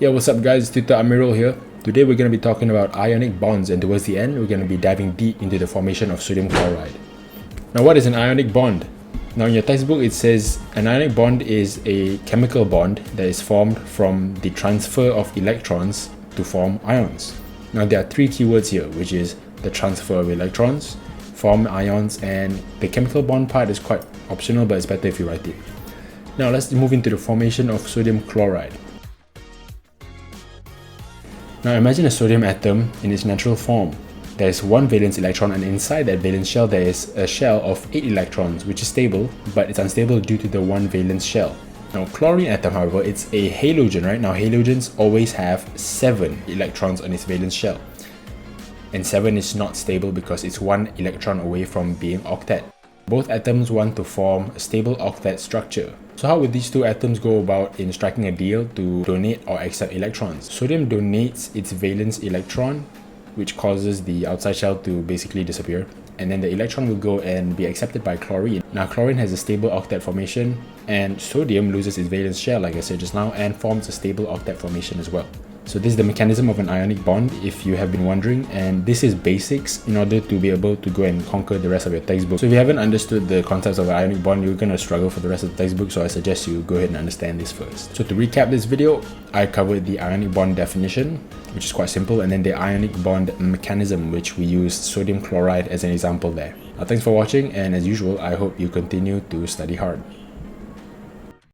Yeah, what's up guys, it's Tutor Amirul here. Today we're going to be talking about ionic bonds, and towards the end we're going to be diving deep into the formation of sodium chloride. Now, what is an ionic bond? Now in your textbook it says an ionic bond is a chemical bond that is formed from the transfer of electrons to form ions. Now there are three keywords here, which is the transfer of electrons, form ions, and the chemical bond part is quite optional, but it's better if you write it. Now let's move into the formation of sodium chloride. Now imagine a sodium atom in its natural form. There is one valence electron, and inside that valence shell there is a shell of 8 electrons, which is stable, but it's unstable due to the one valence shell. Now chlorine atom, however, it's a halogen, right? Now halogens always have 7 electrons on its valence shell. And 7 is not stable because it's 1 electron away from being octet. Both atoms want to form a stable octet structure. So how would these two atoms go about in striking a deal to donate or accept electrons? Sodium donates its valence electron, which causes the outside shell to basically disappear, and then the electron will go and be accepted by chlorine. Now chlorine has a stable octet formation, and sodium loses its valence shell, like I said just now, and forms a stable octet formation as well. So this is the mechanism of an ionic bond, if you have been wondering, and this is basics in order to be able to go and conquer the rest of your textbook. So if you haven't understood the concepts of an ionic bond, you're going to struggle for the rest of the textbook, so I suggest you go ahead and understand this first. So to recap this video, I covered the ionic bond definition, which is quite simple, and then the ionic bond mechanism, which we used sodium chloride as an example there. Thanks for watching, and as usual, I hope you continue to study hard.